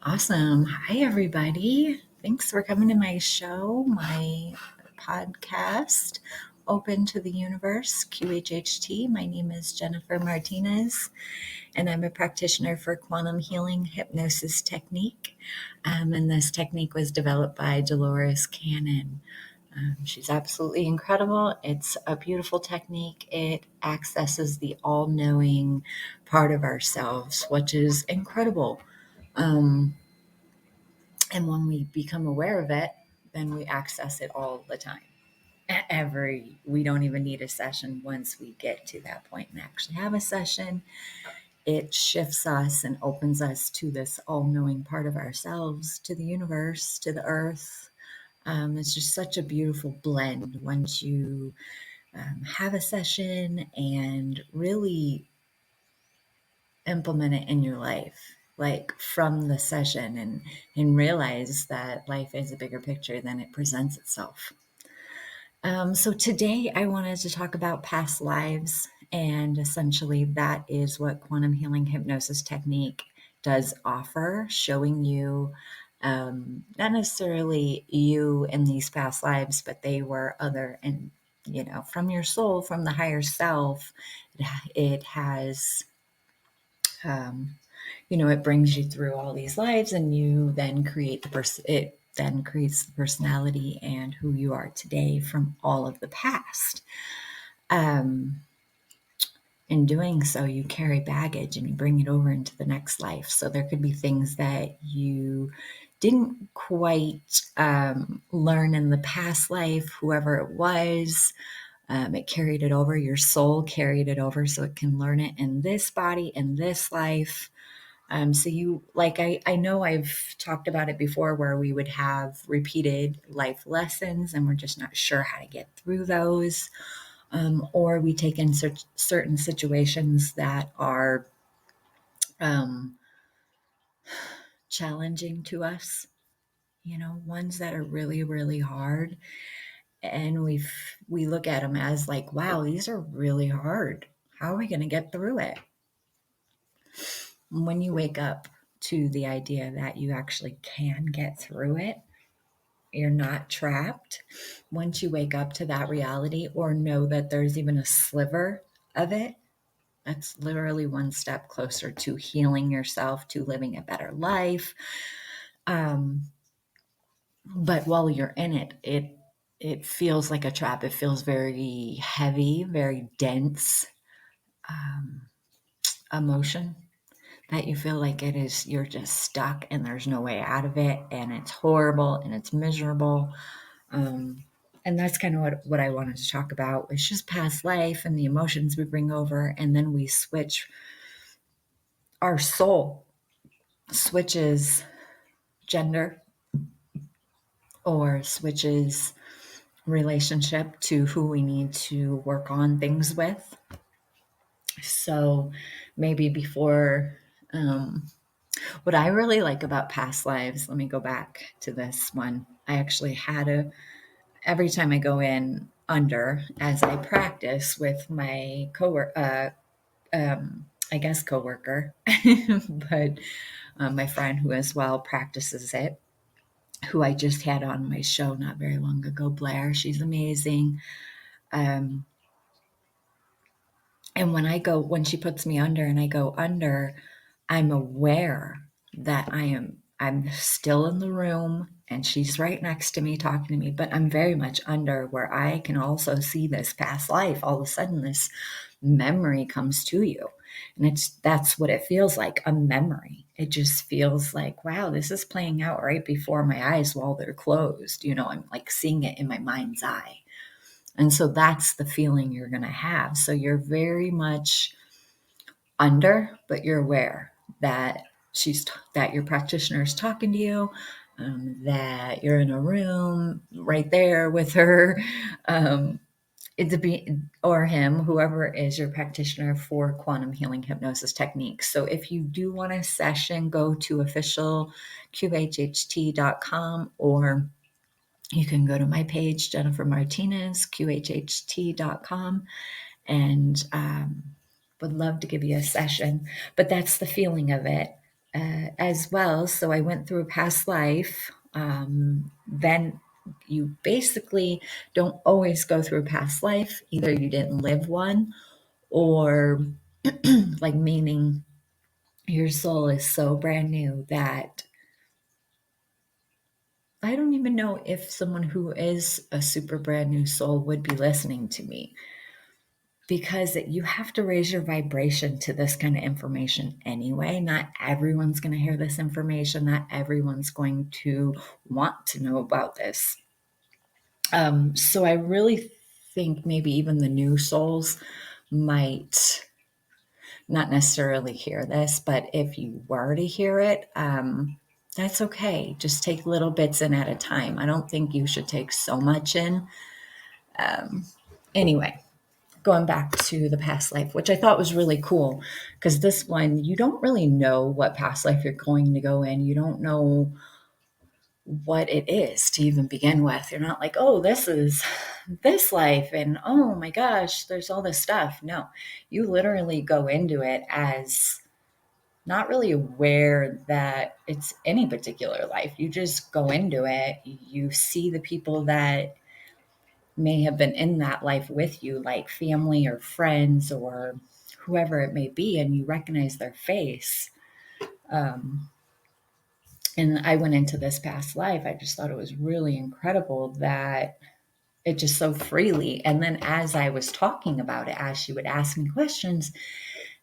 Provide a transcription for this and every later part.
Awesome. Hi, everybody. Thanks for coming to my show, my podcast, Open to the Universe, QHHT. My name is Jennifer Martinez, and I'm a practitioner for quantum healing hypnosis technique. And this technique was developed by Dolores Cannon. She's absolutely incredible. It's a beautiful technique. It accesses the all knowing part of ourselves, which is incredible. Um, and when we become aware of it, then we access it all the time. We don't even need a session once we get to that point and actually have a session. It shifts us and opens us to this all knowing part of ourselves, to the universe, to the earth. It's just such a beautiful blend once you have a session and really implement it in your life, like from the session, and realize that life is a bigger picture than it presents itself. So today I wanted to talk about past lives, and essentially that is what quantum healing hypnosis technique does offer, showing you not necessarily you in these past lives, but they were other, and from your soul, from the higher self. It has um, it brings you through all these lives, and you then create the person. It then creates the personality and who you are today from all of the past. Um, in doing so, you carry baggage and you bring it over into the next life. So there could be things that you didn't quite learn in the past life, whoever it was. It carried it over. Your soul carried it over so it can learn it in this body, in this life. So you like I know I've talked about it before where we would have repeated life lessons and we're just not sure how to get through those. Or we take in certain situations that are um, challenging to us, ones that are really, really hard. And we look at them as like, wow, these are really hard. How are we going to get through it? When you wake up to the idea that you actually can get through it, you're not trapped. Once you wake up to that reality or know that there's even a sliver of it, that's literally one step closer to healing yourself, to living a better life. But while you're in it, it feels like a trap. It feels very heavy, very dense emotion that you feel like you're just stuck and there's no way out of it, and it's horrible and it's miserable. And that's kind of what I wanted to talk about. It's just past life and the emotions we bring over, and then we switch. Our soul switches gender or switches relationship to who we need to work on things with. So maybe before, what I really like about past lives, let me go back to this one. I actually every time I go in under, as I practice with my I guess coworker, but my friend who as well practices it, who I just had on my show not very long ago, Blair. She's amazing. Um, and when she puts me under and I go under, I'm aware that I'm still in the room and she's right next to me talking to me, but I'm very much under where I can also see this past life. All of a sudden this memory comes to you. And that's what it feels like, a memory. It just feels like, wow, this is playing out right before my eyes while they're closed. I'm like seeing it in my mind's eye. And so that's the feeling you're going to have. So you're very much under, but you're aware that that your practitioner is talking to you, that you're in a room right there with her, or him, whoever is your practitioner for quantum healing hypnosis techniques. So if you do want a session, go to official QHHT.com, or you can go to my page, Jennifer Martinez, QHHT.com, and would love to give you a session. But that's the feeling of it. as well. So I went through a past life. Then you basically don't always go through a past life. Either you didn't live one, or like meaning your soul is so brand new that I don't even know if someone who is a super brand new soul would be listening to me, because you have to raise your vibration to this kind of information anyway. Not everyone's going to hear this information. Not everyone's going to want to know about this. So I really think maybe even the new souls might not necessarily hear this, but if you were to hear it, that's okay. Just take little bits in at a time. I don't think you should take so much in. Anyway, going back to the past life, which I thought was really cool, because this one, you don't really know what past life you're going to go in. You don't know what it is to even begin with. You're not like, oh, this is this life, and oh my gosh, there's all this stuff. No, you literally go into it as not really aware that it's any particular life. You just go into it, you see the people that may have been in that life with you, like family or friends or whoever it may be, and you recognize their face. Um, and I went into this past life. I just thought it was really incredible that it just so freely. And then as I was talking about it, as she would ask me questions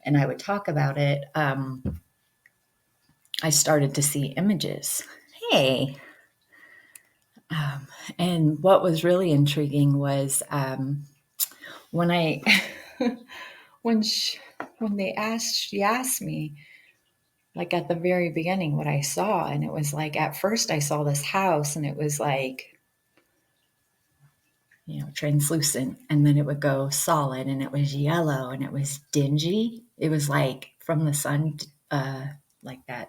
and I would talk about it, I started to see images. Hey. Um, and what was really intriguing was when I when she, when she asked me, like at the very beginning, what I saw, and it was like at first I saw this house, and it was like, translucent, and then it would go solid, and it was yellow, and it was dingy. It was like from the sun, like that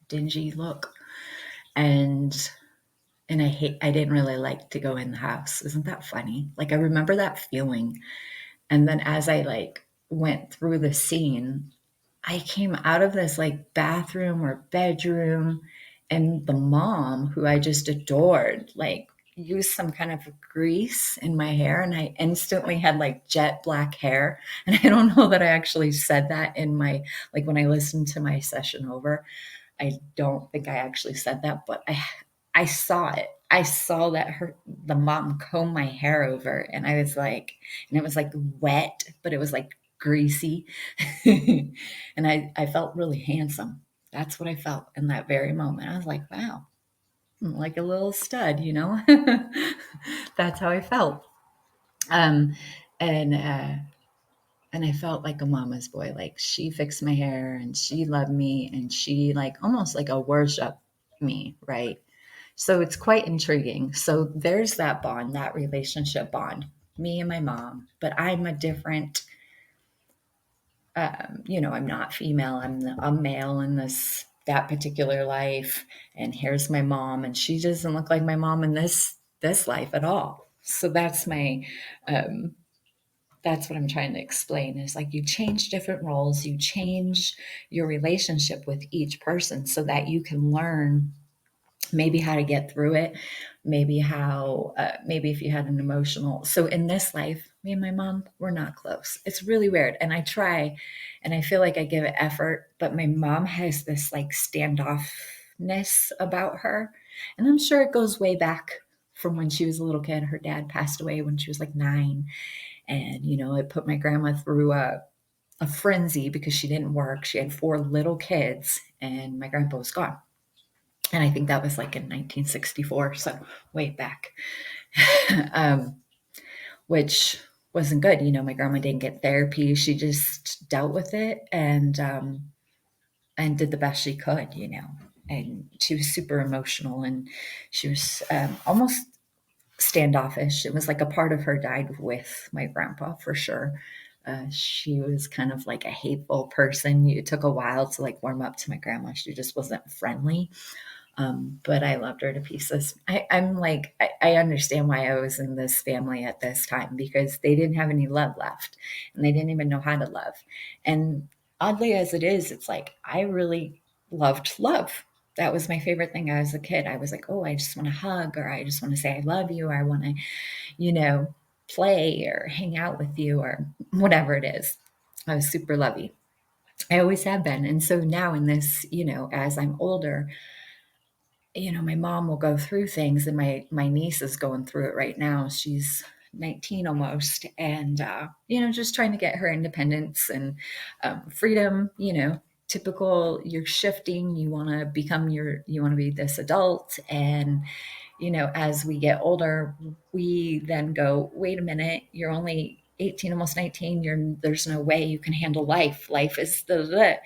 dingy look, and I didn't really like to go in the house. Isn't that funny? Like I remember that feeling, and then as I like went through the scene, I came out of this like bathroom or bedroom, and the mom, who I just adored, like used some kind of grease in my hair, and I instantly had like jet black hair. And I don't know that I actually said that in my, like when I listened to my session over, I don't think I actually said that, but I saw it. I saw that the mom combed my hair over, and I was like, and it was like wet, but it was like greasy. And I felt really handsome. That's what I felt in that very moment. I was like, wow, I'm like a little stud. That's how I felt. Um, and and I felt like a mama's boy. Like she fixed my hair and she loved me and she like almost like a worship me, right? So it's quite intriguing. So there's that bond, that relationship bond, me and my mom. But I'm a different, I'm not female. I'm male in that particular life. And here's my mom, and she doesn't look like my mom in this life at all. So um, that's what I'm trying to explain is like you change different roles, you change your relationship with each person so that you can learn maybe how to get through it, maybe if you had an emotional. So in this life, me and my mom, we're not close. It's really weird. And I try and I feel like I give it effort, but my mom has this like standoffness about her. And I'm sure it goes way back from when she was a little kid. Her dad passed away when she was like 9. And, it put my grandma through a frenzy because she didn't work. She had 4 little kids, and my grandpa was gone. And I think that was like in 1964, so way back, um, which wasn't good. My grandma didn't get therapy. She just dealt with it and did the best she could. And she was super emotional, and she was almost standoffish. It was like a part of her died with my grandpa for sure. She was kind of like a hateful person. It took a while to like warm up to my grandma. She just wasn't friendly. But I loved her to pieces. I'm like, I understand why I was in this family at this time, because they didn't have any love left and they didn't even know how to love. And oddly as it is, it's like, I really loved love. That was my favorite thing as a kid. I was like, oh, I just want to hug, or I just want to say I love you, or I want to, you know, play or hang out with you, or whatever it is. I was super lovey. I always have been. And so now in this, as I'm older, my mom will go through things, and my niece is going through it right now. She's 19 almost, and just trying to get her independence and freedom. Typical, you're shifting, you want to you want to be this adult, and as we get older, we then go, wait a minute, you're only 18, almost 19. There's no way you can handle life. Life is the.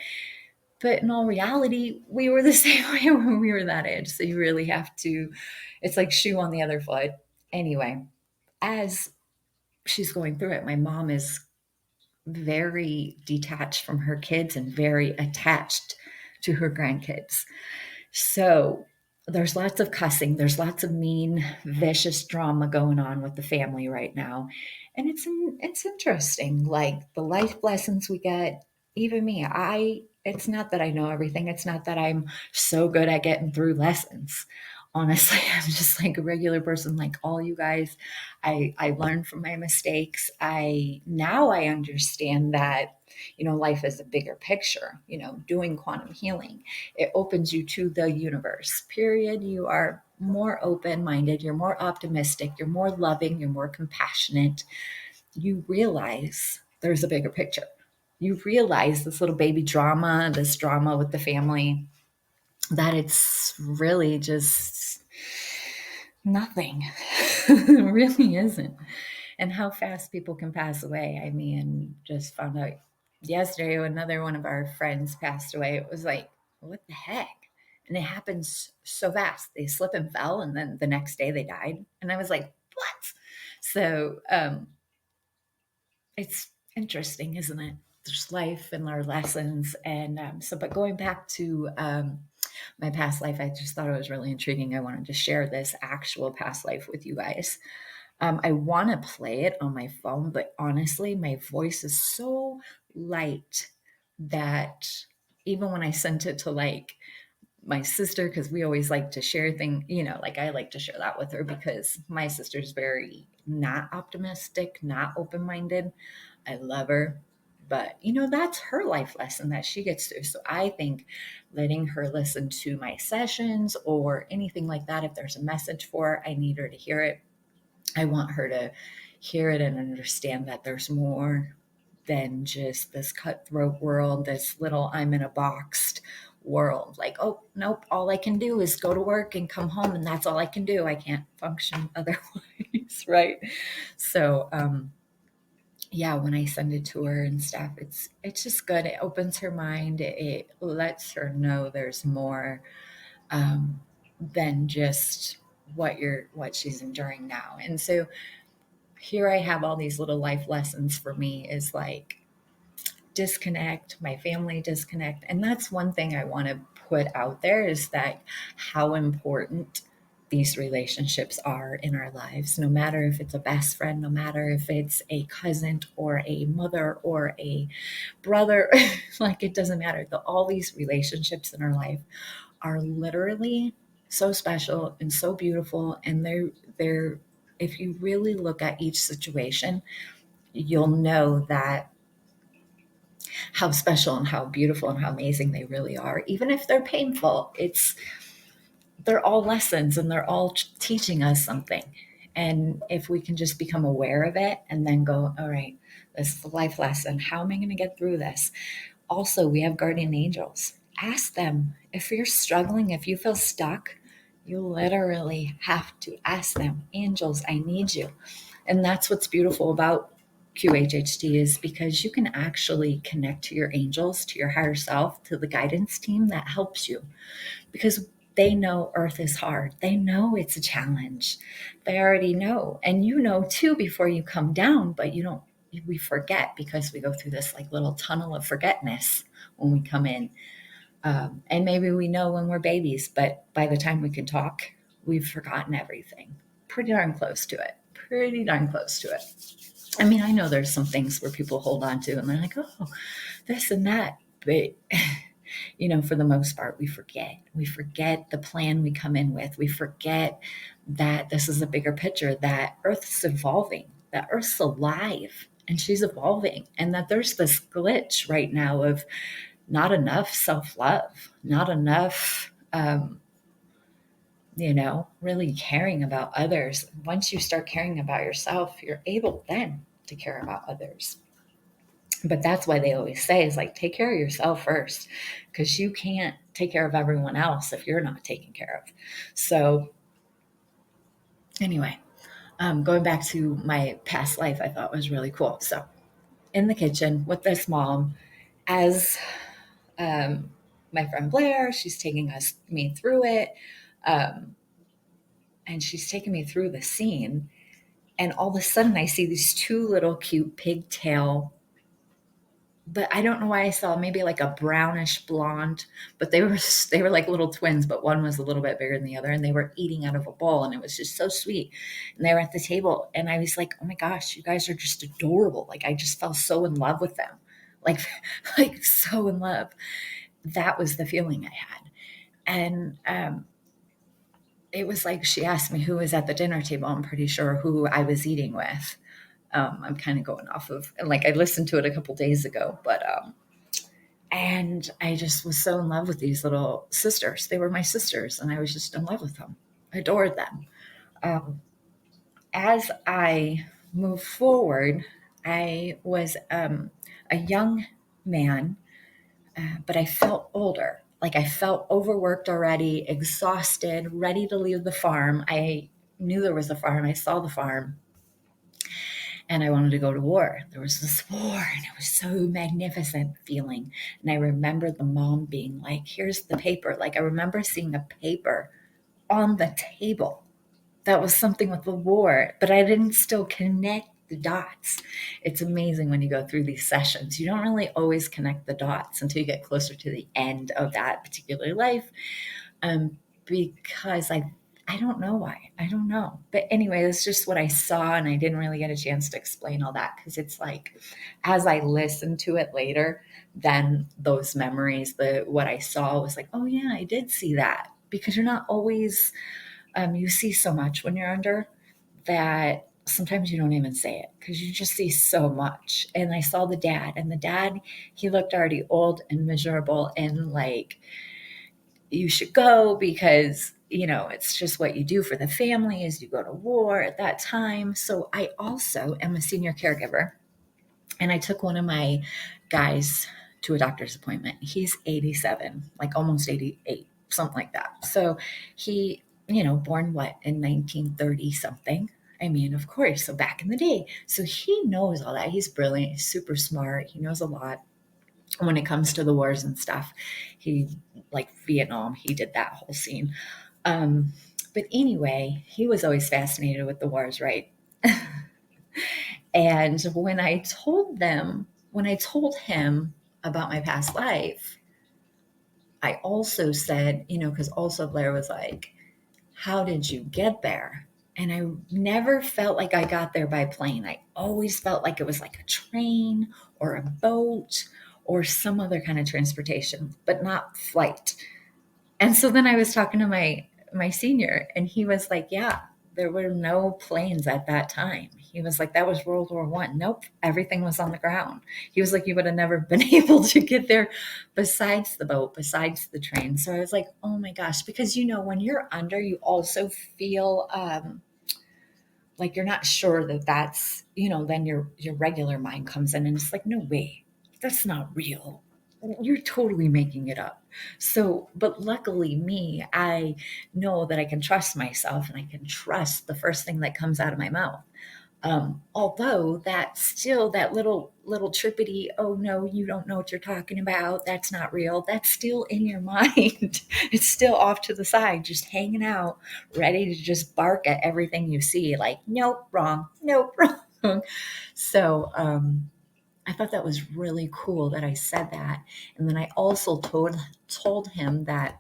But in all reality, we were the same way when we were that age. So you really have to, it's like shoe on the other foot. Anyway, as she's going through it, my mom is very detached from her kids and very attached to her grandkids. So there's lots of cussing, there's lots of mean, vicious drama going on with the family right now. And it's interesting, like the life lessons we get. Even me, I it's not that I know everything. It's not that I'm so good at getting through lessons. Honestly, I'm just like a regular person like all you guys. I learn from my mistakes. I understand that life is a bigger picture. Doing quantum healing, it opens you to the universe. Period. You are more open-minded, you're more optimistic, you're more loving, you're more compassionate. You realize there's a bigger picture. You realize this little baby drama, this drama with the family, that it's really just nothing. It really isn't. And how fast people can pass away. I mean, just found out yesterday another one of our friends passed away. It was like, what the heck? And it happens so fast. They slip and fell, and then the next day they died. And I was like, what? So it's interesting, isn't it? There's life and our lessons. And but going back to my past life, I just thought it was really intriguing. I wanted to share this actual past life with you guys. I want to play it on my phone, but honestly, my voice is so light that even when I sent it to like my sister, because we always like to share things, like I like to share that with her because my sister's very not optimistic, not open minded. I love her. But, that's her life lesson that she gets through. So I think letting her listen to my sessions or anything like that, if there's a message for her, I need her to hear it. I want her to hear it and understand that there's more than just this cutthroat world, this little I'm in a boxed world. Like, oh, nope, all I can do is go to work and come home, and that's all I can do. I can't function otherwise, right? So, yeah, when I send it to her and stuff, it's just good. It opens her mind. It lets her know there's more than just what she's enduring now. And so here I have all these little life lessons for me is like disconnect, my family disconnect. And that's one thing I want to put out there is that how important these relationships are in our lives, no matter if it's a best friend, no matter if it's a cousin or a mother or a brother, like it doesn't matter. All these relationships in our life are literally so special and so beautiful. And they're, if you really look at each situation, you'll know that how special and how beautiful and how amazing they really are. Even if they're painful, they're all lessons and they're all teaching us something. And if we can just become aware of it and then go, all right, this is a life lesson. How am I going to get through this? Also, we have guardian angels. Ask them if you're struggling, if you feel stuck, you literally have to ask them, angels, I need you. And that's what's beautiful about QHHT is because you can actually connect to your angels, to your higher self, to the guidance team that helps you because they know earth is hard. They know it's a challenge. They already know. And you know too before you come down, but we forget because we go through this like little tunnel of forgetness when we come in. And maybe we know when we're babies, but by the time we can talk, we've forgotten everything. Pretty darn close to it. Pretty darn close to it. I mean, I know there's some things where people hold on to and they're like, oh, this and that. But For the most part, we forget. We forget the plan we come in with. We forget that this is a bigger picture, that Earth's evolving, that Earth's alive and she's evolving, and that there's this glitch right now of not enough self love, not enough, really caring about others. Once you start caring about yourself, you're able then to care about others. But that's why they always say is like, take care of yourself first, because you can't take care of everyone else if you're not taken care of. So anyway, going back to my past life, I thought was really cool. So in the kitchen with this mom, as um, my friend Blair, she's taking me through it. Um, and she's taking me through the scene. And all of a sudden I see these two little cute pigtail, but I don't know why I saw maybe like a brownish blonde, but they were like little twins, but one was a little bit bigger than the other, and they were eating out of a bowl, and it was just so sweet. And they were at the table, and I was like, oh my gosh, you guys are just adorable. Like I just fell so in love with them, like like so in love. That was the feeling I had. And it was like she asked me who was at the dinner table. I'm pretty sure who I was eating with. I'm kind of going off of, like, I listened to it a couple days ago, but and I just was so in love with these little sisters. They were my sisters, and I was just in love with them. I adored them. Um, as I moved forward, I was a young man, but I felt older. Like I felt overworked already, exhausted, ready to leave the farm. I knew there was a farm. I saw the farm, and I wanted to go to war. There was this war, and it was so magnificent feeling. And I remember the mom being like, here's the paper. Like I remember seeing a paper on the table that was something with the war, but I didn't still connect the dots. It's amazing when you go through these sessions. You don't really always connect the dots until you get closer to the end of that particular life. Because I don't know why. I don't know. But anyway, that's just what I saw, and I didn't really get a chance to explain all that, because it's like as I listened to it later, then those memories, what I saw was like, oh yeah, I did see that. Because you're not always you see so much when you're under that sometimes you don't even say it because you just see so much. And I saw the dad, and the dad, he looked already old and miserable, and like, you should go because it's just what you do for the family is you go to war at that time. So I also am a senior caregiver, and I took one of my guys to a doctor's appointment. He's 87, like almost 88, something like that. So he, born what, in 1930 something. I mean, of course, so back in the day. So he knows all that. He's brilliant. He's super smart. He knows a lot when it comes to the wars and stuff. He, like Vietnam, he did that whole scene. Um, but anyway, he was always fascinated with the wars, right? And when I told him about my past life, I also said, because also Blair was like, how did you get there? And I never felt like I got there by plane. I always felt like it was like a train or a boat or some other kind of transportation, but not flight. And so then I was talking to my senior, and he was like, yeah, there were no planes at that time. He was like, that was World War One. Nope, everything was on the ground. He was like, you would have never been able to get there besides the boat, besides the train. So I was like, oh my gosh, because when you're under, you also feel like you're not sure that that's, then your regular mind comes in, and it's like, no way, that's not real. You're totally making it up. So, but luckily me, I know that I can trust myself, and I can trust the first thing that comes out of my mouth. Although that still, that little trippity, oh no, you don't know what you're talking about, that's not real, that's still in your mind. It's still off to the side, just hanging out, ready to just bark at everything you see, like, nope, wrong, nope, wrong. So I thought that was really cool that I said that. And then I also told him that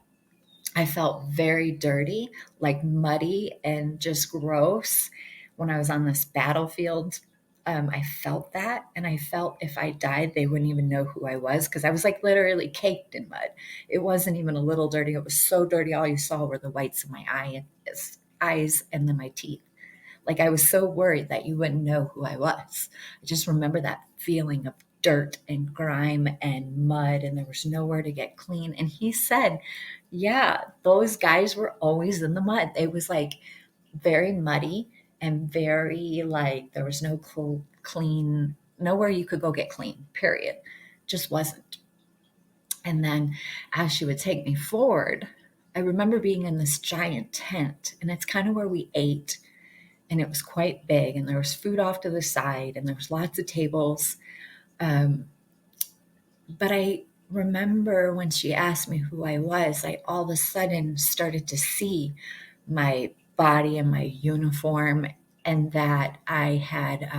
I felt very dirty, like muddy and just gross when I was on this battlefield. I felt that, and I felt if I died, they wouldn't even know who I was because I was like literally caked in mud. It wasn't even a little dirty. It was so dirty. All you saw were the whites of my eyes and then my teeth. Like I was so worried that you wouldn't know who I was. I just remember that feeling of dirt and grime and mud, and there was nowhere to get clean. And he said, yeah, those guys were always in the mud. It was like very muddy and very like there was no clean, nowhere you could go get clean, period. Just wasn't. And then as she would take me forward, I remember being in this giant tent, and it's kind of where we ate, and it was quite big, and there was food off to the side, and there was lots of tables. Um, but I remember when she asked me who I was, I all of a sudden started to see my body and my uniform, and that I had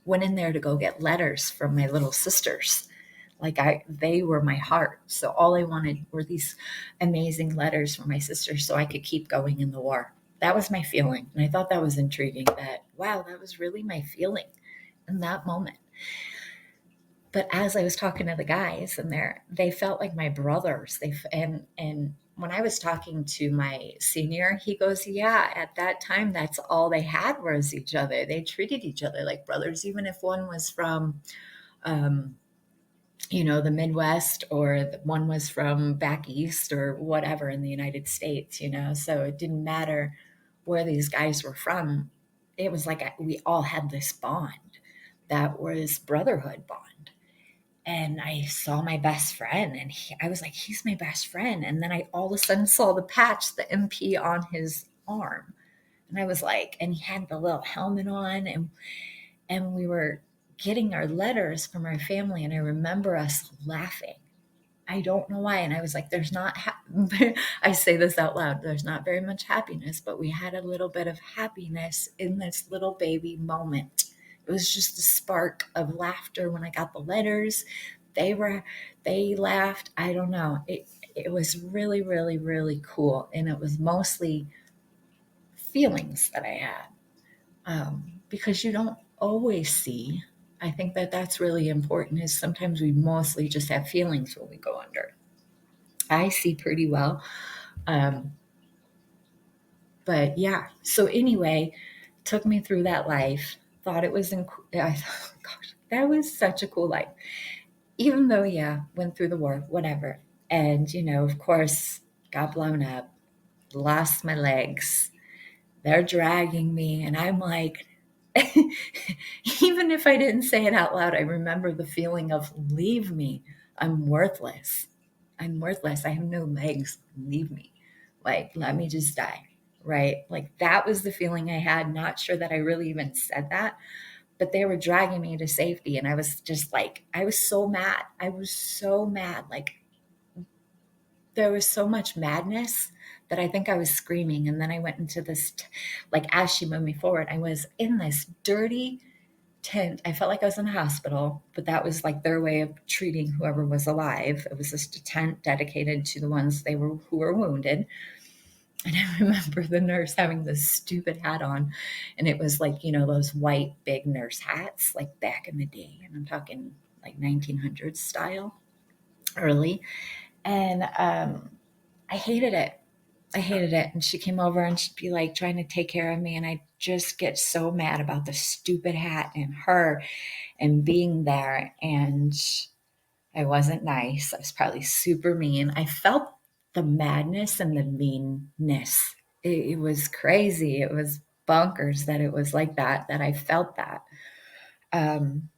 went in there to go get letters from my little sisters. Like they were my heart. So all I wanted were these amazing letters from my sisters so I could keep going in the war. That was my feeling. And I thought that was intriguing that, wow, that was really my feeling in that moment. But as I was talking to the guys and they felt like my brothers. And when I was talking to my senior, he goes, yeah, at that time, that's all they had was each other. They treated each other like brothers, even if one was from, um, the Midwest or one was from back east or whatever in the United States. So it didn't matter where these guys were from. It was like we all had this bond that was brotherhood bond. And I saw my best friend, and I was like, he's my best friend. And then I all of a sudden saw the patch, the MP on his arm. And I was like, and he had the little helmet on, and we were getting our letters from our family. And I remember us laughing. I don't know why. And I was like, there's not, I say this out loud, there's not very much happiness, but we had a little bit of happiness in this little baby moment. It was just a spark of laughter when I got the letters. They laughed. I don't know. It was really, really, really cool. And it was mostly feelings that I had because you don't always see. I think that that's really important is sometimes we mostly just have feelings when we go under. I see pretty well. Um, but yeah, so anyway, took me through that life. Thought it was, I thought, gosh, that was such a cool life. Even though, yeah, went through the war, whatever. And, of course, got blown up, lost my legs. They're dragging me. And I'm like, even if I didn't say it out loud, I remember the feeling of leave me. I'm worthless. I'm worthless. I have no legs. Leave me. Like, let me just die. Right. Like that was the feeling I had. Not sure that I really even said that, but they were dragging me to safety. And I was just like, I was so mad. I was so mad. Like there was so much madness that I think I was screaming. And then I went into this, like, as she moved me forward, I was in this dirty tent. I felt like I was in a hospital, but that was like their way of treating whoever was alive. It was just a tent dedicated to the ones who were wounded. And I remember the nurse having this stupid hat on, and it was like, those white big nurse hats, like back in the day. And I'm talking like 1900s style, early. And I hated it. I hated it. And she came over and she'd be like trying to take care of me. And I just get so mad about the stupid hat and her and being there. And I wasn't nice. I was probably super mean. I felt the madness and the meanness. It was crazy. It was bonkers that it was like that I felt that. Um,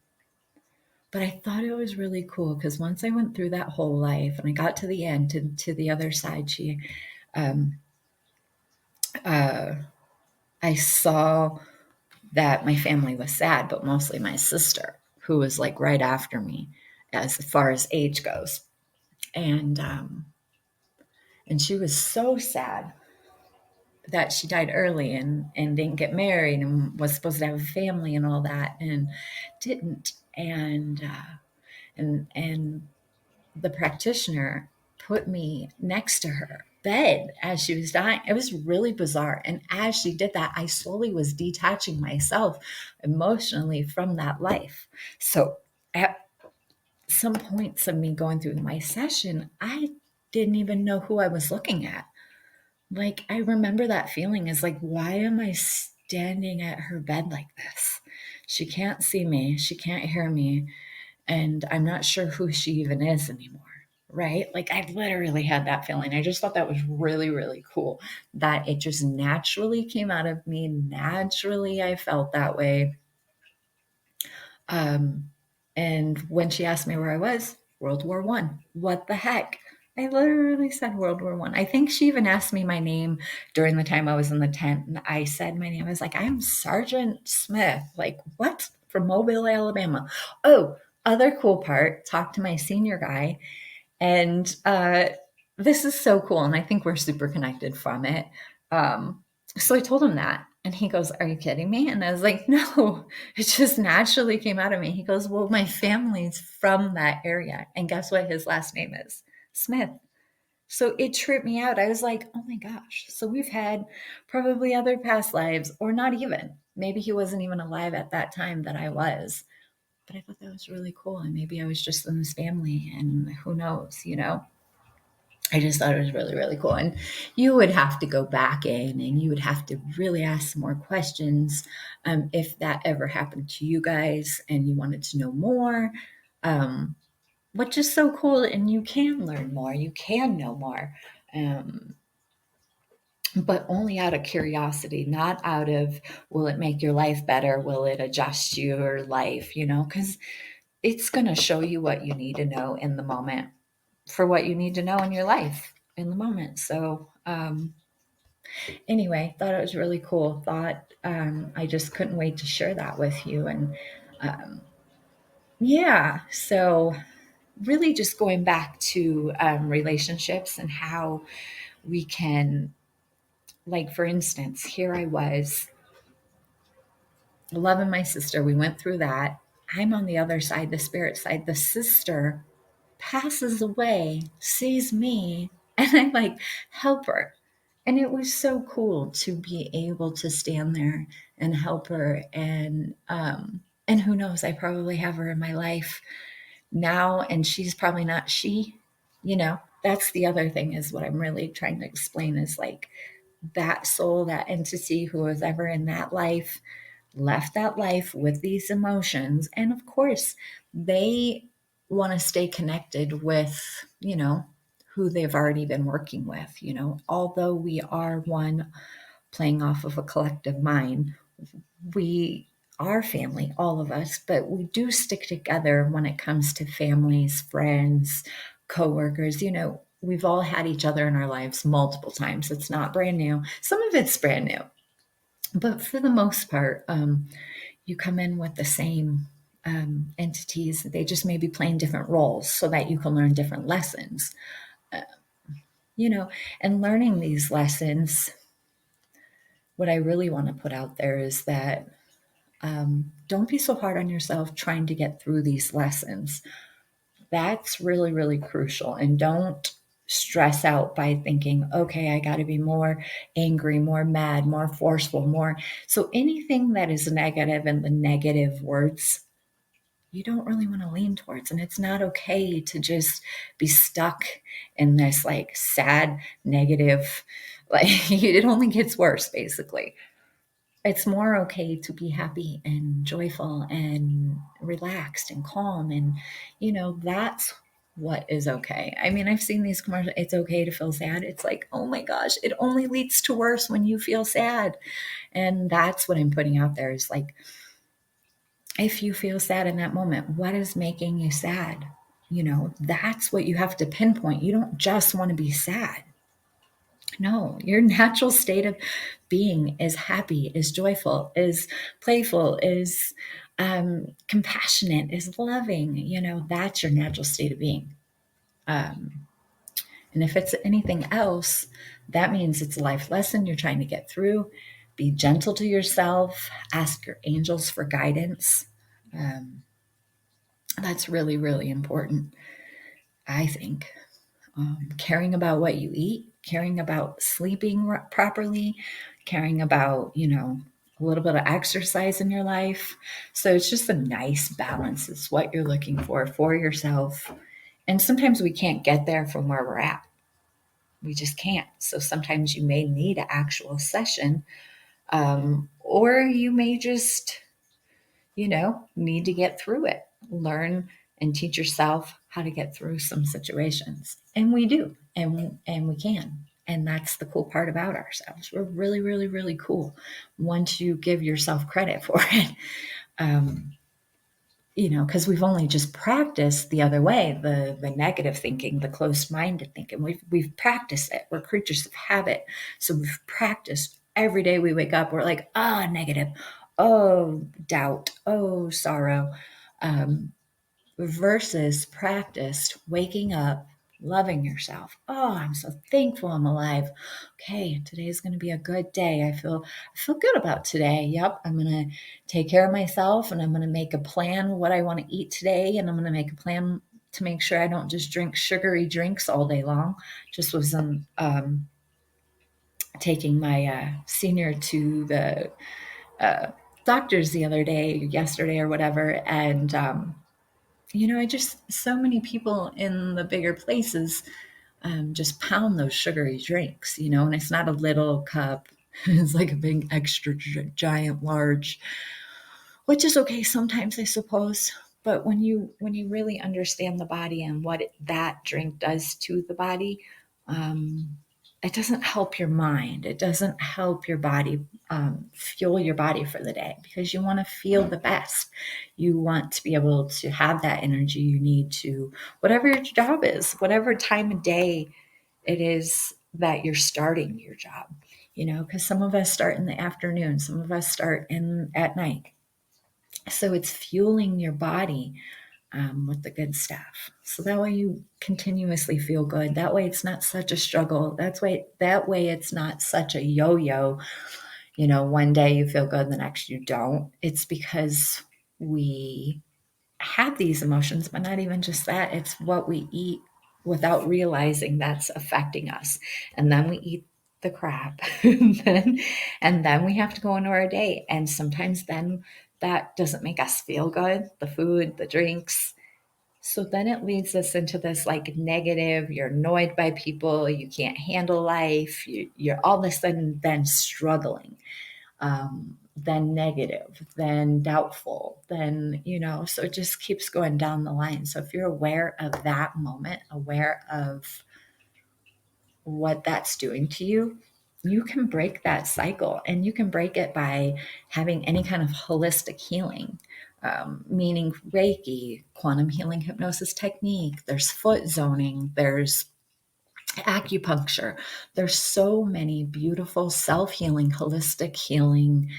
but I thought it was really cool because once I went through that whole life and I got to the end, to the other side, um, uh, I saw that my family was sad, but mostly my sister, who was like right after me as far as age goes. And she was so sad that she died early and didn't get married and was supposed to have a family and all that and didn't. And the practitioner put me next to her bed as she was dying. It was really bizarre. And as she did that, I slowly was detaching myself emotionally from that life. So at some points of me going through my session, I didn't even know who I was looking at. Like, I remember that feeling is like, why am I standing at her bed like this? She can't see me, she can't hear me, and I'm not sure who she even is anymore. Right? Like, I literally had that feeling. I just thought that was really, really cool that it just naturally came out of me. Naturally, I felt that way. Um, and when she asked me where I was, World War One. What the heck? I literally said World War One. I think she even asked me my name during the time I was in the tent, and I said my name. I was like, I'm Sergeant Smith. Like, what? From Mobile, Alabama. Oh, other cool part, talked to my senior guy, and this is so cool. And I think we're super connected from it. So I told him that. And he goes, Are you kidding me? And I was like, No, it just naturally came out of me. He goes, Well, my family's from that area. And guess what his last name is? Smith. So it tripped me out. I was like, Oh my gosh. So we've had probably other past lives, or not even. Maybe he wasn't even alive at that time that I was. But I thought that was really cool. And maybe I was just in this family, and who knows, you know? I just thought it was really, really cool. And you would have to go back in and you would have to really ask some more questions if that ever happened to you guys and you wanted to know more. Um, which is so cool. And you can learn more, you can know more, um, but only out of curiosity, not out of, will it make your life better? Will it adjust your life? You know, because it's going to show you what you need to know in the moment for what you need to know in your life in the moment. So, anyway, thought it was really cool. Thought I just couldn't wait to share that with you. And um, yeah, so really just going back to relationships and how we can, like, for instance, here I was loving my sister. We went through that. I'm on the other side, the spirit side. The sister passes away, sees me, and I like help her. And it was so cool to be able to stand there and help her. And who knows, I probably have her in my life now, and she's probably not she, you know. That's the other thing, is what I'm really trying to explain, is like that soul, that entity who was ever in that life left that life with these emotions. And of course, they want to stay connected with, you know, who they've already been working with. You know, although we are one playing off of a collective mind, we are family, all of us, but we do stick together when it comes to families, friends, coworkers. You know, we've all had each other in our lives multiple times. It's not brand new. Some of it's brand new, but for the most part, you come in with the same entities. They just may be playing different roles so that you can learn different lessons. Uh, you know, and learning these lessons, what I really want to put out there is that don't be so hard on yourself trying to get through these lessons. That's really, really crucial. And don't stress out by thinking, okay, I got to be more angry, more mad, more forceful, more. So anything that is negative and the negative words, you don't really want to lean towards. And it's not okay to just be stuck in this like sad, negative, like it only gets worse, basically. It's more okay to be happy and joyful and relaxed and calm. And, you know, that's what is okay. I mean, I've seen these commercials. It's okay to feel sad. It's like, oh my gosh, it only leads to worse when you feel sad. And that's what I'm putting out there, is like, if you feel sad in that moment, what is making you sad? You know, that's what you have to pinpoint. You don't just want to be sad. No, your natural state of being is happy, is joyful, is playful, is compassionate, is loving. You know, that's your natural state of being. Um, and if it's anything else, that means it's a life lesson you're trying to get through. Be gentle to yourself, ask your angels for guidance. Um, that's really, really important, I think. caring about what you eat, caring about sleeping properly, caring about, a little bit of exercise in your life. So it's just a nice balance, is what you're looking for yourself. And sometimes we can't get there from where we're at. We just can't. So sometimes you may need an actual session, or you may just, need to get through it, learn and teach yourself how to get through some situations. And we do, and we can. And that's the cool part about ourselves. We're really, really, really cool once you give yourself credit for it. Um, because we've only just practiced the other way, the negative thinking, the closed-minded thinking. We've practiced it. We're creatures of habit. So we've practiced every day we wake up, we're like, negative, oh, doubt, oh, sorrow. Um, versus practiced waking up, loving yourself. Oh, I'm so thankful I'm alive. Okay, today's going to be a good day. I feel good about today. Yep, I'm going to take care of myself, and I'm going to make a plan what I want to eat today, and I'm going to make a plan to make sure I don't just drink sugary drinks all day long. Just was taking my senior to the uh, doctors the other day, yesterday or whatever, and I just, so many people in the bigger places just pound those sugary drinks, and it's not a little cup. It's like a big extra giant large, which is okay sometimes, I suppose. But when you really understand the body and what that drink does to the body, um, it doesn't help your mind. It doesn't help your body, fuel your body for the day, because you want to feel the best. You want to be able to have that energy you need to, whatever your job is, whatever time of day it is that you're starting your job, because some of us start in the afternoon, some of us start in at night. So it's fueling your body with the good stuff. So that way you continuously feel good. That way it's not such a struggle. That way it's not such a yo-yo. One day you feel good, the next you don't. It's because we have these emotions, but not even just that. It's what we eat without realizing that's affecting us. And then we eat the crap. and then we have to go into our day. And sometimes then that doesn't make us feel good, the food, the drinks. So then it leads us into this like negative, you're annoyed by people, you can't handle life, you're all of a sudden then struggling, then negative, then doubtful, then, so it just keeps going down the line. So if you're aware of that moment, aware of what that's doing to you, you can break that cycle, and you can break it by having any kind of holistic healing, meaning Reiki, quantum healing hypnosis technique, there's foot zoning, there's acupuncture. There's so many beautiful self-healing, holistic healing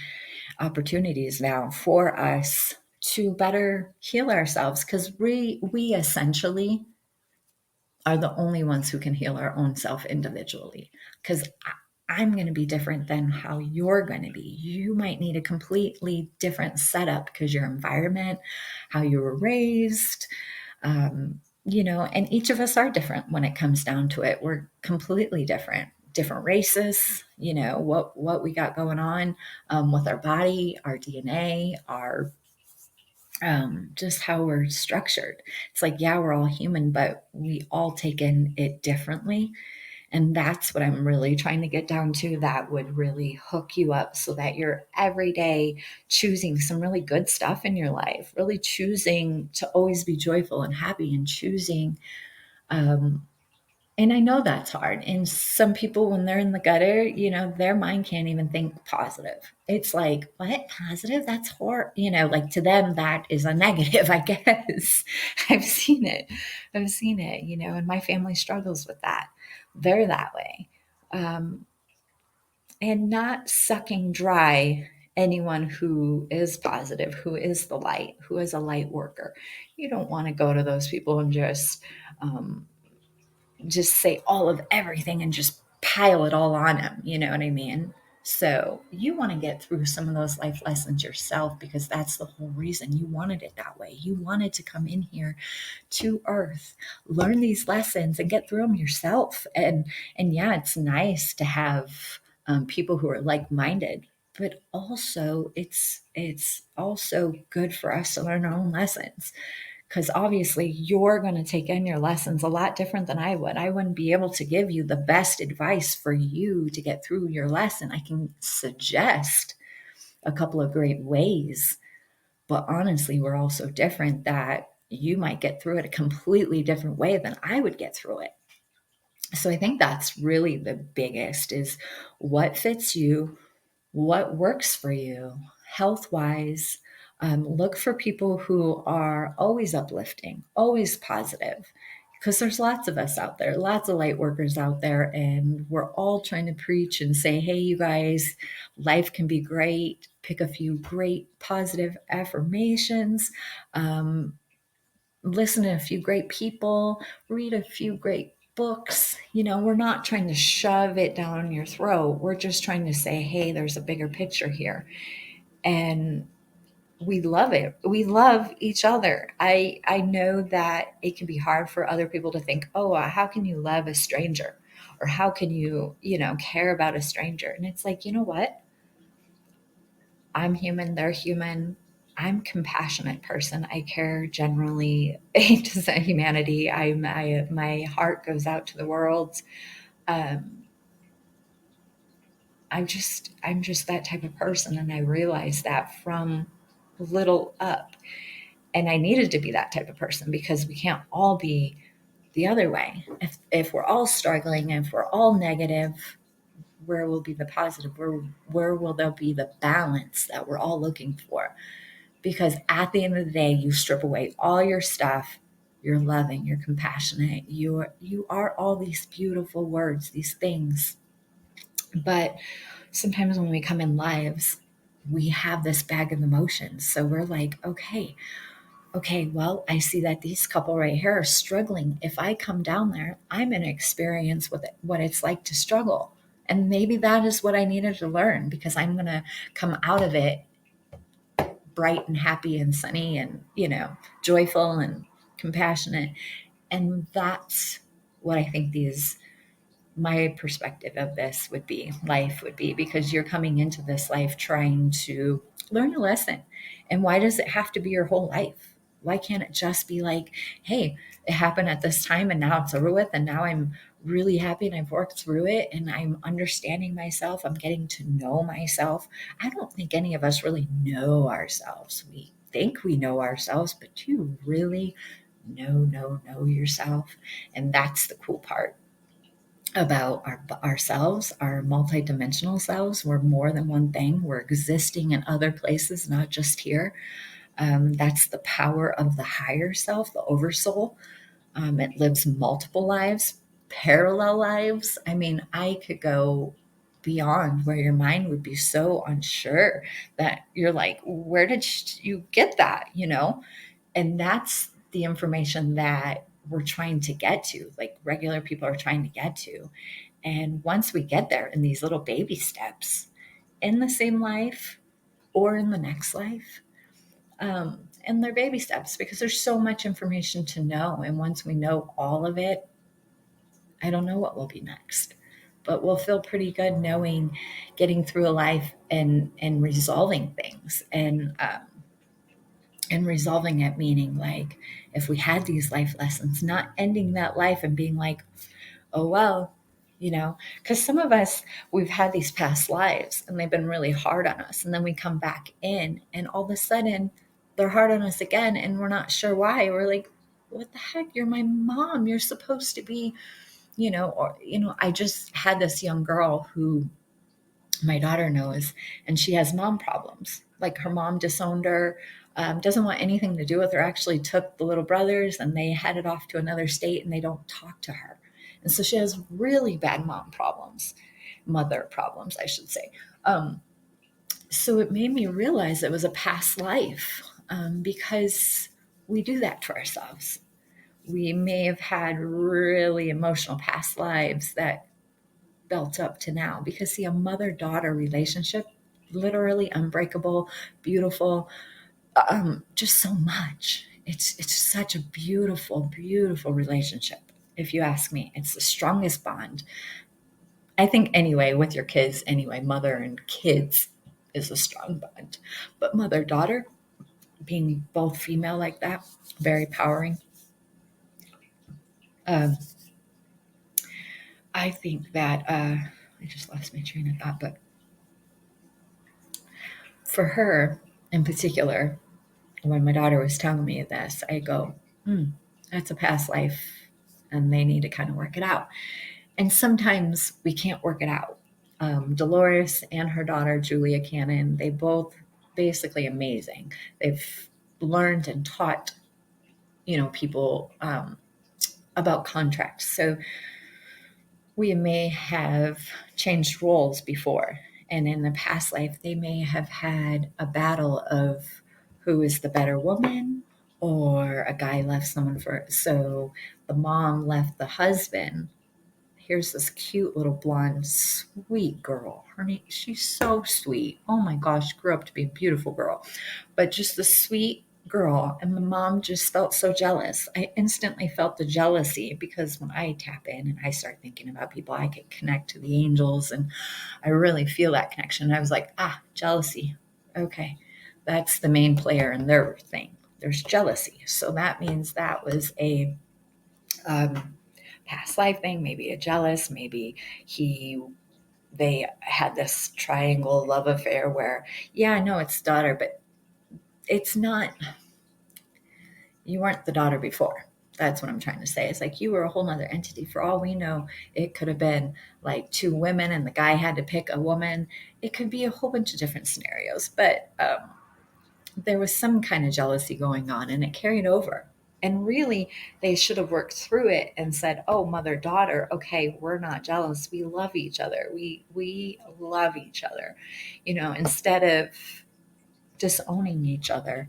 opportunities now for us to better heal ourselves, because we essentially are the only ones who can heal our own self individually. Because I'm going to be different than how you're going to be. You might need a completely different setup because your environment, how you were raised, and each of us are different when it comes down to it. We're completely different races, what we got going on with our body, our DNA, our just how we're structured. It's like, yeah, we're all human, but we all take in it differently. And that's what I'm really trying to get down to. That would really hook you up so that you're every day choosing some really good stuff in your life, really choosing to always be joyful and happy, and choosing um, and I know that's hard. And some people, when they're in the gutter, their mind can't even think positive. It's like, what? Positive? That's horrible. Like to them, that is a negative, I guess. I've seen it. And my family struggles with that. They're that way. Um, and not sucking dry anyone who is positive, who is the light, who is a light worker. You don't want to go to those people and just say all of everything and just pile it all on them. You know what I mean? So you want to get through some of those life lessons yourself, because that's the whole reason you wanted it that way. You wanted to come in here to earth, learn these lessons and get through them yourself. And yeah, it's nice to have people who are like-minded, but also it's also good for us to learn our own lessons, because obviously you're going to take in your lessons a lot different than I would. I wouldn't be able to give you the best advice for you to get through your lesson. I can suggest a couple of great ways, but honestly, we're all so different that you might get through it a completely different way than I would get through it. So I think that's really the biggest, is what fits you, what works for you health wise. Look for people who are always uplifting, always positive, because there's lots of us out there, lots of light workers out there, and we're all trying to preach and say, hey, you guys, life can be great. Pick a few great positive affirmations. Listen to a few great people, read a few great books. We're not trying to shove it down your throat. We're just trying to say, hey, there's a bigger picture here. And we love it. We love each other. I know that it can be hard for other people to think, oh, how can you love a stranger? Or how can you, care about a stranger? And it's like, you know what? I'm human, they're human. I'm a compassionate person. I care generally to humanity. My heart goes out to the world. Um, I'm just that type of person, and I realized that from little up. And I needed to be that type of person, because we can't all be the other way. If we're all struggling, if we're all negative, where will be the positive? Where will there be the balance that we're all looking for? Because at the end of the day, you strip away all your stuff. You're loving, you're compassionate, you are all these beautiful words, these things. But sometimes when we come in lives, we have this bag of emotions. So we're like, okay, well, I see that these couple right here are struggling. If I come down there, I'm going to experience what it's like to struggle. And maybe that is what I needed to learn, because I'm going to come out of it bright and happy and sunny and, joyful and compassionate. And that's what I think my perspective of this would be, life would be, because you're coming into this life trying to learn a lesson. And why does it have to be your whole life? Why can't it just be like, hey, it happened at this time and now it's over with, and now I'm really happy and I've worked through it and I'm understanding myself, I'm getting to know myself. I don't think any of us really know ourselves. We think we know ourselves, but do you really know yourself? And that's the cool part about ourselves, our multidimensional selves. We're more than one thing. We're existing in other places, not just here. That's the power of the higher self, the oversoul. It lives multiple lives, parallel lives. I mean, I could go beyond where your mind would be so unsure that you're like, where did you get that? And that's the information that we're trying to get to, like regular people are trying to get to. And once we get there in these little baby steps, in the same life or in the next life, and they're baby steps, because there's so much information to know. And once we know all of it, I don't know what will be next, but we'll feel pretty good knowing, getting through a life and resolving things. And resolving it, meaning like, if we had these life lessons, not ending that life and being like, oh, well, because some of us, we've had these past lives and they've been really hard on us. And then we come back in and all of a sudden they're hard on us again. And we're not sure why. We're like, what the heck? You're my mom. You're supposed to be, I just had this young girl who my daughter knows, and she has mom problems. Like, her mom disowned her, doesn't want anything to do with her, actually took the little brothers and they headed off to another state and they don't talk to her. And so she has really bad mom problems, mother problems, I should say. So it made me realize it was a past life, because we do that to ourselves. We may have had really emotional past lives that built up to now. Because see, a mother-daughter relationship, literally unbreakable, beautiful, just so much. It's such a beautiful, beautiful relationship. If you ask me, it's the strongest bond. I think anyway, with your kids, anyway, mother and kids is a strong bond. But mother daughter, being both female like that, very powering. Um, I think that I just lost my train of thought, but for her in particular, when my daughter was telling me this, I go, that's a past life, and they need to kind of work it out. And sometimes we can't work it out. Dolores and her daughter, Julia Cannon, they both basically amazing. They've learned and taught, people about contracts. So we may have changed roles before. And in the past life, they may have had a battle of who is the better woman, or a guy left someone for. So the mom left the husband. Here's this cute little blonde, sweet girl. She's so sweet. Oh my gosh, grew up to be a beautiful girl, but just the sweet girl. And my mom just felt so jealous. I instantly felt the jealousy because when I tap in and I start thinking about people, I can connect to the angels and I really feel that connection. I was like, jealousy. Okay, that's the main player in their thing. There's jealousy. So that means that was a um, past life thing, maybe a jealous, maybe they had this triangle love affair where, yeah, I know it's daughter, but it's not, you weren't the daughter before. That's what I'm trying to say. It's like you were a whole nother entity. For all we know, it could have been like two women and the guy had to pick a woman. It could be a whole bunch of different scenarios, but there was some kind of jealousy going on and it carried over. And really, they should have worked through it and said, "Oh, mother daughter, okay, we're not jealous. We love each other. We love each other." Instead of disowning each other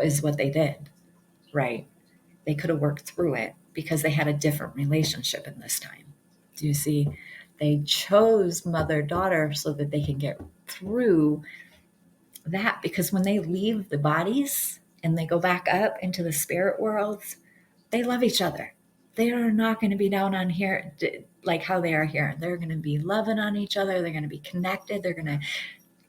is what they did, right? They could have worked through it because they had a different relationship in this time. Do you see? They chose mother daughter so that they can get through that, because when they leave the bodies and they go back up into the spirit worlds, they love each other. They are not going to be down on here like how they are here. They're going to be loving on each other. They're going to be connected. They're going to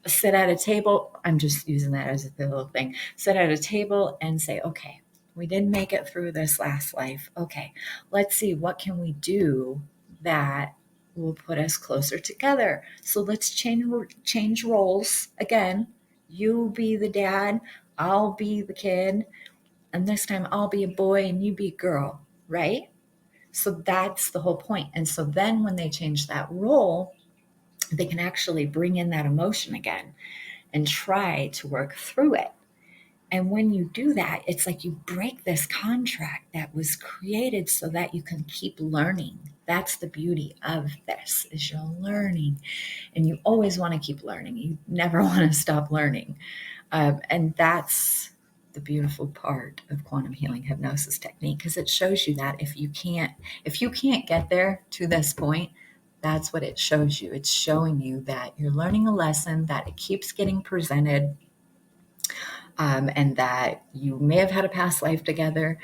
sit at a table. I'm just using that as a little thing. Sit at a table and say, okay, we didn't make it through this last life. Okay, let's see, what can we do that will put us closer together? So let's change roles again. You be the dad, I'll be the kid, and this time I'll be a boy and you be a girl, right? So that's the whole point. And so then when they change that role, they can actually bring in that emotion again and try to work through it. And when you do that, it's like you break this contract that was created so that you can keep learning. That's the beauty of this, is you're learning, and you always want to keep learning. You never want to stop learning. And that's the beautiful part of quantum healing hypnosis technique, because it shows you that if you can't get there to this point, that's what it shows you. It's showing you that you're learning a lesson, that it keeps getting presented, and that you may have had a past life together.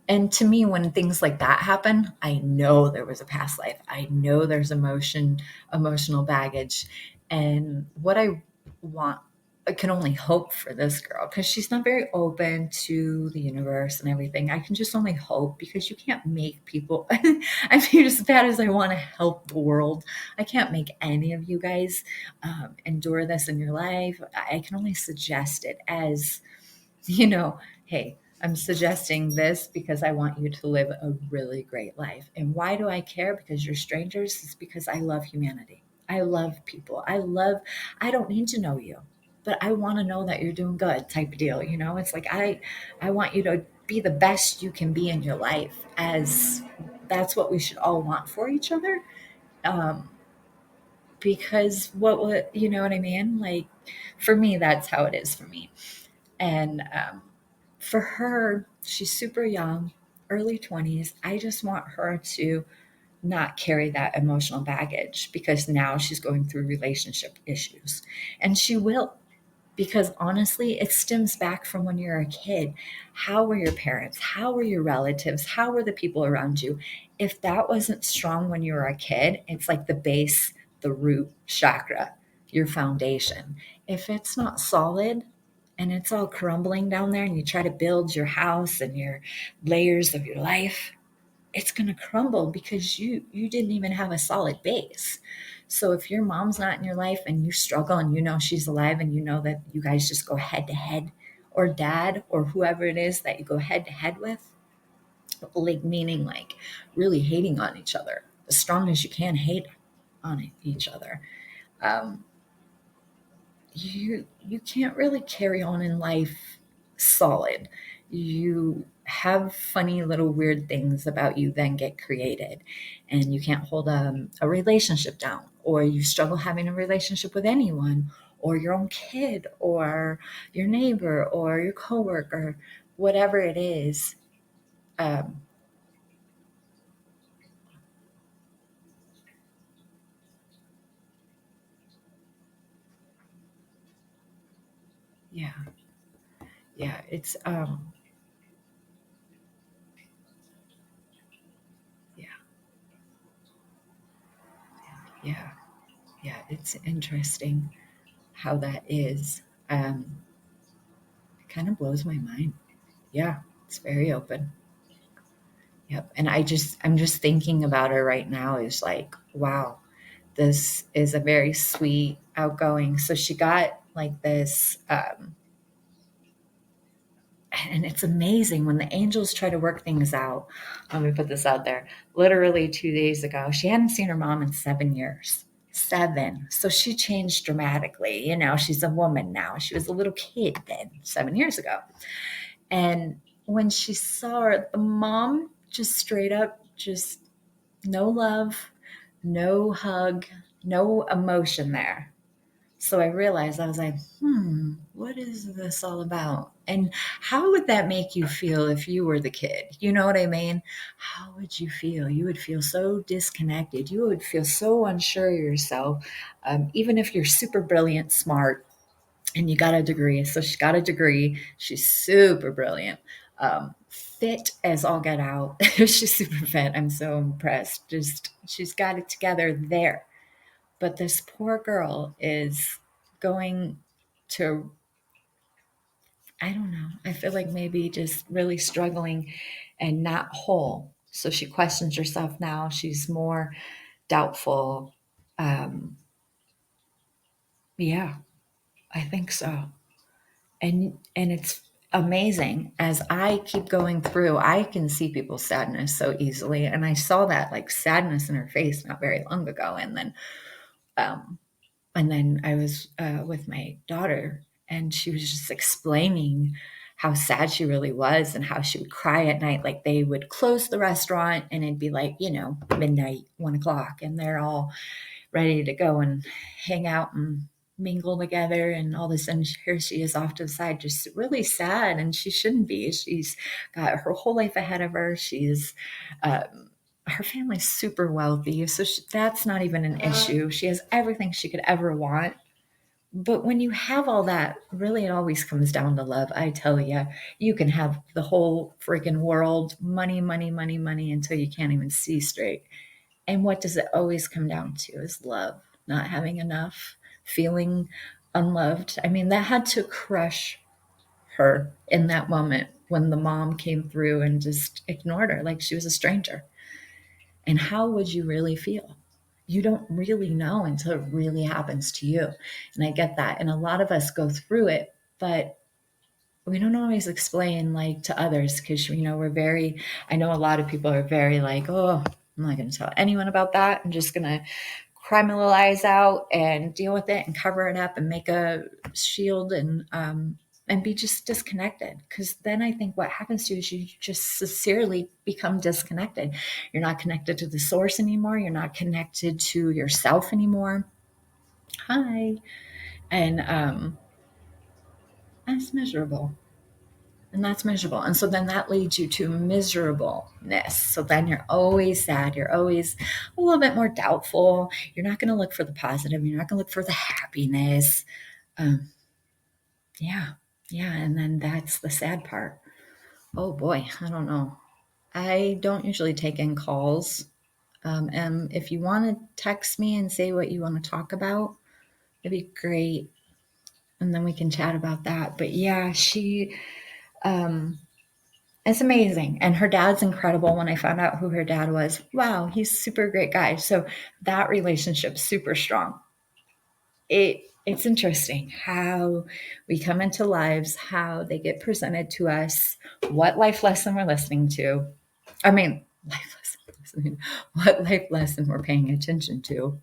And to me, when things like that happen, I know there was a past life. I know there's emotional baggage. And what I can only hope for this girl, because she's not very open to the universe and everything. I can just only hope, because you can't make people, I mean, as bad as I want to help the world, I can't make any of you guys endure this in your life. I can only suggest it as, hey, I'm suggesting this because I want you to live a really great life. And why do I care? Because you're strangers? It's because I love humanity. I love people. I don't need to know you, but I want to know that you're doing good, type of deal. It's like, I want you to be the best you can be in your life, as that's what we should all want for each other. Um, because you know what I mean? Like, for me, that's how it is for me. And for her, she's super young, early 20s. I just want her to not carry that emotional baggage, because now she's going through relationship issues. And she will, because honestly, it stems back from when you're a kid. How were your parents? How were your relatives? How were the people around you? If that wasn't strong when you were a kid, it's like the base, the root chakra, your foundation. If it's not solid and it's all crumbling down there, and you try to build your house and your layers of your life, it's going to crumble because you didn't even have a solid base. So if your mom's not in your life and you struggle and you know she's alive and you know that you guys just go head to head, or dad or whoever it is that you go head to head with, like meaning like really hating on each other as strong as you can hate on each other, um, you can't really carry on in life solid. You have funny little weird things about you then get created, and you can't hold a relationship down, or you struggle having a relationship with anyone, or your own kid, or your neighbor, or your coworker, whatever it is. um, yeah, yeah, it's yeah, yeah, yeah, it's interesting how that is. It kind of blows my mind. Yeah, it's very open. Yep. And I'm just thinking about her right now is like, wow, this is a very sweet, outgoing. So she got like this, and it's amazing when the angels try to work things out. Let me put this out there. Literally 2 days ago, she hadn't seen her mom in 7 years. Seven. So she changed dramatically. You know, she's a woman now. She was a little kid then, 7 years ago. And when she saw her, the mom just straight up, just no love, no hug, no emotion there. So I realized, I was like, what is this all about? And how would that make you feel if you were the kid? You know what I mean? How would you feel? You would feel so disconnected. You would feel so unsure of yourself. Even if you're super brilliant, smart, and you got a degree. So she got a degree. She's super brilliant. Fit as all get out. She's super fit. I'm so impressed. Just she's got it together there. But this poor girl is going to, I don't know. I feel like maybe just really struggling and not whole. So she questions herself now. She's more doubtful. Um, yeah, I think so. And it's amazing. As I keep going through, I can see people's sadness so easily, and I saw that like sadness in her face not very long ago. Um and then I was with my daughter, and she was just explaining how sad she really was and how she would cry at night. Like they would close the restaurant and it'd be like, midnight, 1 o'clock, and they're all ready to go and hang out and mingle together, and all of a sudden here she is off to the side, just really sad, and she shouldn't be. She's got her whole life ahead of her. She's her family's super wealthy, so that's not even an issue. She has everything she could ever want. But when you have all that, really it always comes down to love. I tell you, you can have the whole freaking world, money, money, money, money, until you can't even see straight. And what does it always come down to is love, not having enough, feeling unloved. I mean, that had to crush her in that moment when the mom came through and just ignored her like she was a stranger. And how would you really feel? You don't really know until it really happens to you. And I get that. And a lot of us go through it, but we don't always explain like to others, because we're very, I know a lot of people are very like, oh, I'm not going to tell anyone about that. I'm just going to cry my little eyes out and deal with it and cover it up and make a shield, and be just disconnected. Because then I think what happens to you is you just sincerely become disconnected. You're not connected to the source anymore. You're not connected to yourself anymore. Hi. And that's miserable. And that's miserable. And so then that leads you to miserableness. So then you're always sad. You're always a little bit more doubtful. You're not going to look for the positive. You're not going to look for the happiness. Um, yeah. Yeah. And then that's the sad part. Oh boy. I don't know. I don't usually take in calls. And if you want to text me and say what you want to talk about, it'd be great. And then we can chat about that. But yeah, um, it's amazing. And her dad's incredible. When I found out who her dad was, wow, he's a super great guy. So that relationship's super strong. It's interesting how we come into lives, how they get presented to us, what life lesson we're listening to. I mean, what life lesson we're paying attention to.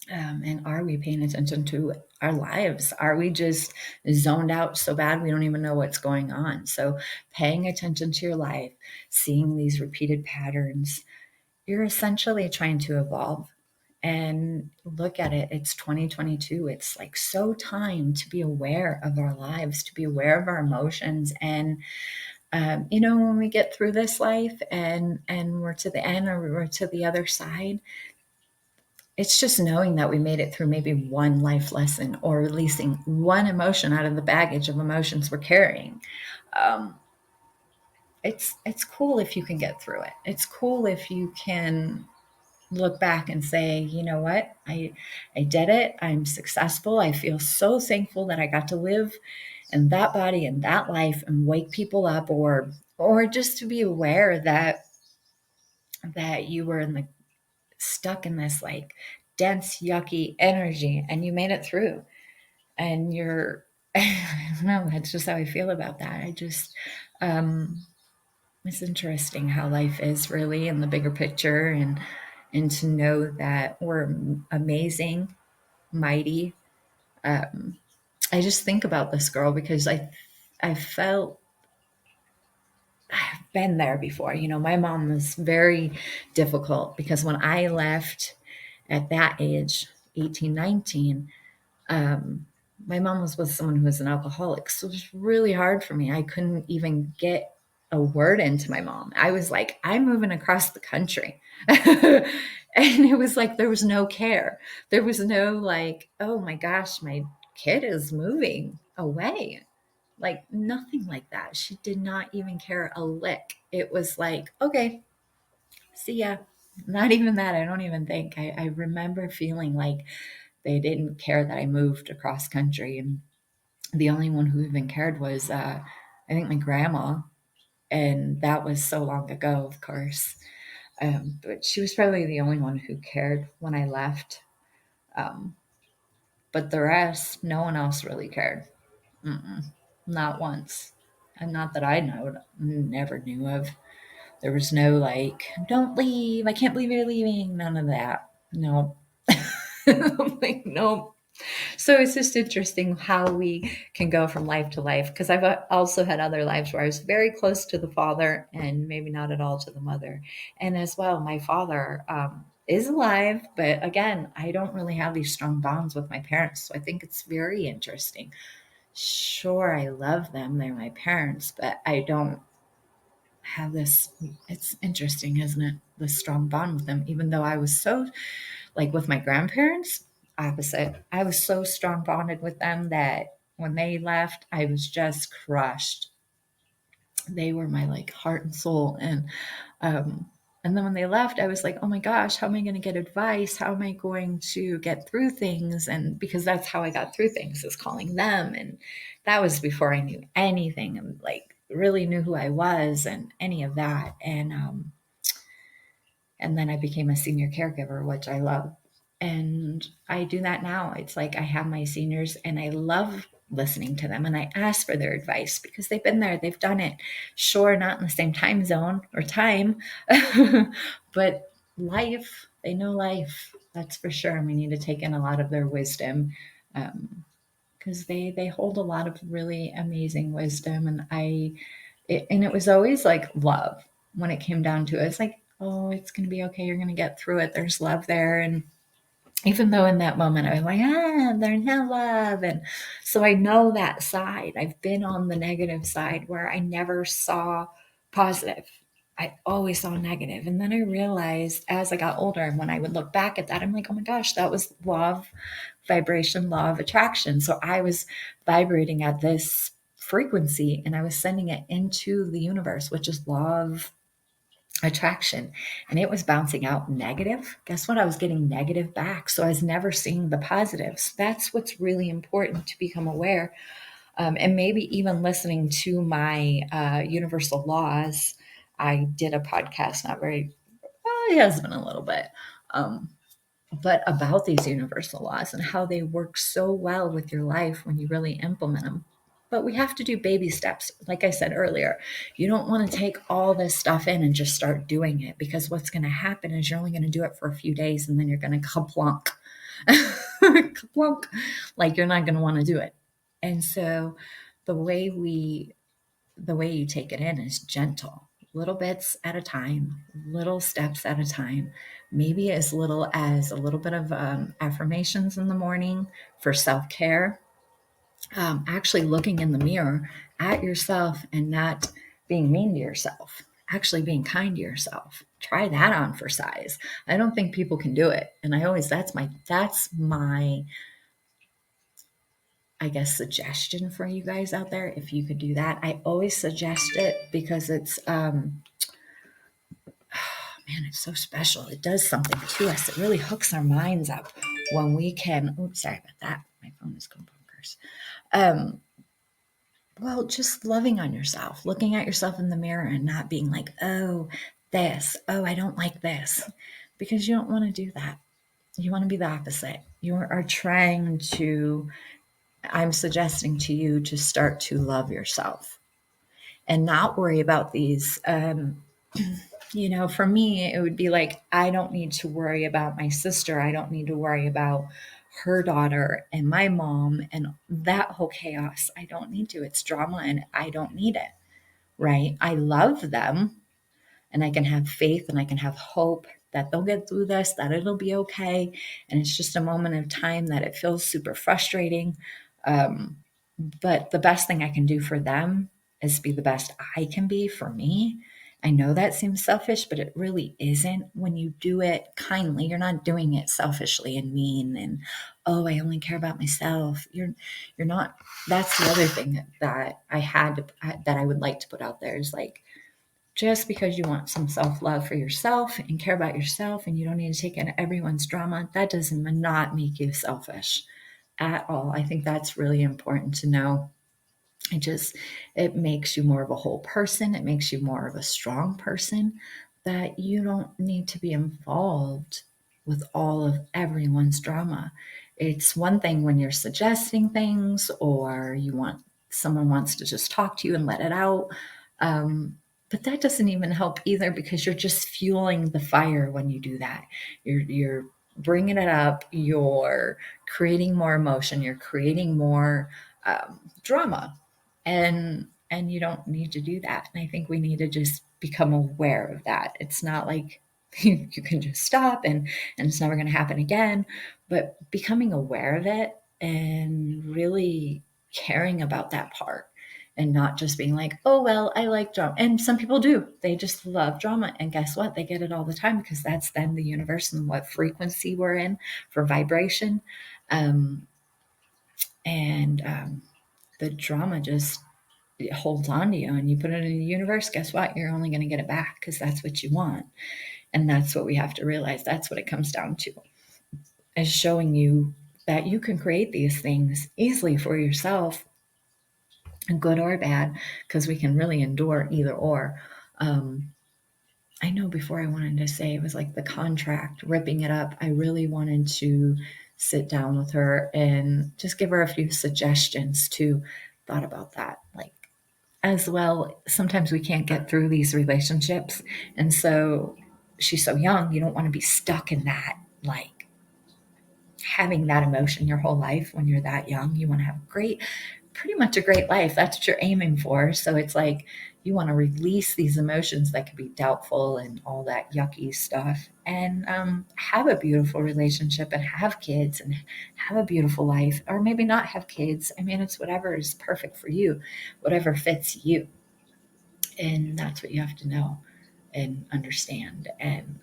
And are we paying attention to our lives? Are we just zoned out so bad we don't even know what's going on? So, paying attention to your life, seeing these repeated patterns, you're essentially trying to evolve. And look at it, it's 2022. It's like so time to be aware of our lives, to be aware of our emotions. And, when we get through this life and we're to the end or we're to the other side, it's just knowing that we made it through maybe one life lesson or releasing one emotion out of the baggage of emotions we're carrying. Um, it's cool if you can get through it. It's cool if you can look back and say, you know what, I did it. I'm successful. I feel so thankful that I got to live in that body and that life and wake people up, or just to be aware that you were in the stuck in this like dense, yucky energy and you made it through. And I don't know, that's just how I feel about that. Um, it's interesting how life is really in the bigger picture, and to know that we're amazing, mighty. Um, I just think about this girl because I felt I've been there before. My mom was very difficult because when I left at that age, 18, 19, um, my mom was with someone who was an alcoholic. So it was really hard for me. I couldn't even get a word into my mom. I was like, I'm moving across the country. And it was like, there was no care. There was no like, oh my gosh, my kid is moving away. Like nothing like that. She did not even care a lick. It was like, okay, see ya. Not even that. I don't even think. I remember feeling like they didn't care that I moved across country. And the only one who even cared was, I think, my grandma. And that was so long ago, of course. But she was probably the only one who cared when I left. Um, but the rest, no one else really cared. Mm-mm, not once. And not that I know, never knew of. There was no like, don't leave. I can't believe you're leaving. None of that. No. Like, no. So it's just interesting how we can go from life to life. Because I've also had other lives where I was very close to the father and maybe not at all to the mother. And as well, my father is alive, but again, I don't really have these strong bonds with my parents. So I think it's very interesting. Sure, I love them. They're my parents, but I don't have this. It's interesting, isn't it? The strong bond with them, even though I was so like with my grandparents, opposite. I was so strong bonded with them that when they left, I was just crushed. They were my like heart and soul. Um, and then when they left, I was like, oh my gosh, how am I going to get advice? How am I going to get through things? And because that's how I got through things is calling them. And that was before I knew anything and like really knew who I was and any of that. And then I became a senior caregiver, which I love. And I do that now. It's like I have my seniors and I love listening to them and I ask for their advice because they've been there, they've done it. Sure, not in the same time zone or time, but life, they know life. That's for sure. And we need to take in a lot of their wisdom because they hold a lot of really amazing wisdom. And it was always like love when it came down to it. It's like, oh, it's going to be okay. You're going to get through it. There's love there. And Even though in that moment I was like, there's no love. And so I know that side. I've been on the negative side where I never saw positive. I always saw negative. And then I realized as I got older, and when I would look back at that, I'm like, oh my gosh, that was law of vibration, law of attraction. So I was vibrating at this frequency and I was sending it into the universe, which is law of attraction, and it was bouncing out negative. Guess what? I was getting negative back. So I was never seeing the positives. That's what's really important to become aware. And maybe even listening to my universal laws. I did a podcast, not very, well, it has been a little bit, um, but about these universal laws and how they work so well with your life when you really implement them. But we have to do baby steps. Like I said earlier, you don't want to take all this stuff in and just start doing it, because what's going to happen is you're only going to do it for a few days and then you're going to kaplunk. Kaplunk. Like you're not going to want to do it. And so the way you take it in is gentle, little bits at a time, little steps at a time, maybe as little as a little bit of affirmations in the morning for self-care, actually looking in the mirror at yourself and not being mean to yourself, actually being kind to yourself. Try that on for size. I don't think people can do it. And that's my I guess suggestion for you guys out there. If you could do that, I always suggest it because it's man, it's so special. It does something to us. It really hooks our minds up when we can. Oops, sorry about that. My phone is going bonkers. Um, well, just loving on yourself, looking at yourself in the mirror and not being like, oh, this, oh, I don't like this, because you don't want to do that. You want to be the opposite. You are trying to, I'm suggesting to you to start to love yourself and not worry about these. For me, it would be like, I don't need to worry about my sister. I don't need to worry about her daughter and my mom and that whole chaos. I don't need to. It's drama and I don't need it. Right. I love them and I can have faith and I can have hope that they'll get through this, that it'll be okay. And it's just a moment of time that it feels super frustrating. Um, but the best thing I can do for them is be the best I can be for me. I know that seems selfish, but it really isn't. When you do it kindly, you're not doing it selfishly and mean and, oh, I only care about myself. You're not. That's the other thing that that I would like to put out there is like, just because you want some self-love for yourself and care about yourself and you don't need to take in everyone's drama, that does not make you selfish at all. I think that's really important to know. It makes you more of a whole person. It makes you more of a strong person, that you don't need to be involved with all of everyone's drama. It's one thing when you're suggesting things or someone wants to just talk to you and let it out. But that doesn't even help either, because you're just fueling the fire when you do that. You're bringing it up. You're creating more emotion. You're creating more drama, and you don't need to do that. And I think we need to just become aware of that. It's not like you can just stop and it's never going to happen again, but becoming aware of it and really caring about that part, and not just being like, oh, well, I like drama. And some people do. They just love drama. And guess what? They get it all the time, because that's then the universe and what frequency we're in for vibration. Um, and the drama just, it holds on to you, and you put it in the universe. Guess what? You're only going to get it back, because that's what you want. And that's what we have to realize. That's what it comes down to, is showing you that you can create these things easily for yourself, good or bad, because we can really endure either or. Um, I know before I wanted to say it was like the contract, ripping it up. I really wanted to sit down with her and just give her a few suggestions too. Thought about that. Like, as well, sometimes we can't get through these relationships. And so she's so young, you don't want to be stuck in that, like having that emotion your whole life when you're that young. You want to have pretty much a great life. That's what you're aiming for. So it's like You want to release these emotions that could be doubtful and all that yucky stuff, and have a beautiful relationship and have kids and have a beautiful life, or maybe not have kids. I mean, it's whatever is perfect for you, whatever fits you. And that's what you have to know and understand. And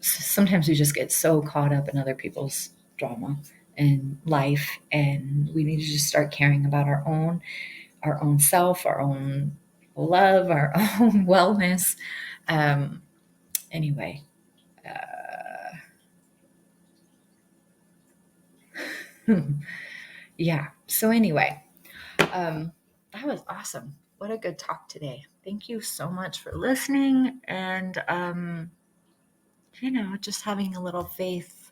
sometimes we just get so caught up in other people's drama and life, and we need to just start caring about our own self, our own love, our own wellness. Um, anyway, yeah. So anyway, that was awesome. What a good talk today. Thank you so much for listening, and just having a little faith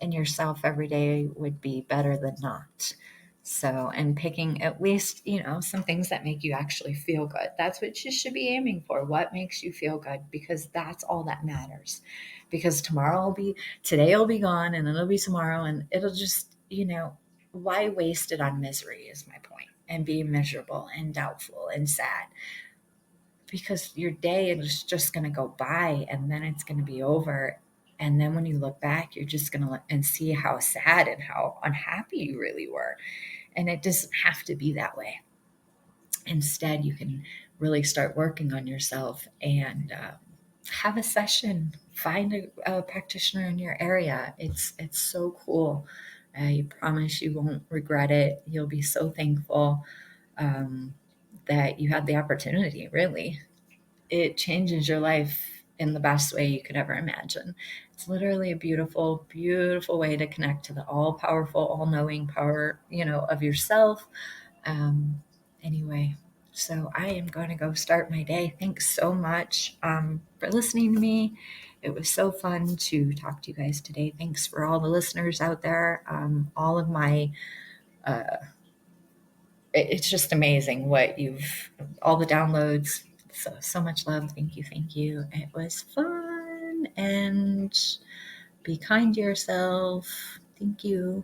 in yourself every day would be better than not. So, and picking at least, some things that make you actually feel good. That's what you should be aiming for. What makes you feel good? Because that's all that matters. Because today will be gone, and then it'll be tomorrow, and it'll just, why waste it on misery is my point, and being miserable and doubtful and sad, because your day is just going to go by and then it's going to be over. And then when you look back, you're just going to look and see how sad and how unhappy you really were. And it doesn't have to be that way. Instead, you can really start working on yourself and have a session. Find a practitioner in your area. It's so cool. I promise you won't regret it. You'll be so thankful that you had the opportunity, really. It changes your life in the best way you could ever imagine. It's literally a beautiful, beautiful way to connect to the all powerful, all knowing power, of yourself. Um, anyway, so I am going to go start my day. Thanks so much for listening to me. It was so fun to talk to you guys today. Thanks for all the listeners out there. All of my it's just amazing all the downloads. So much love. Thank you. Thank you. It was fun, and be kind to yourself. Thank you.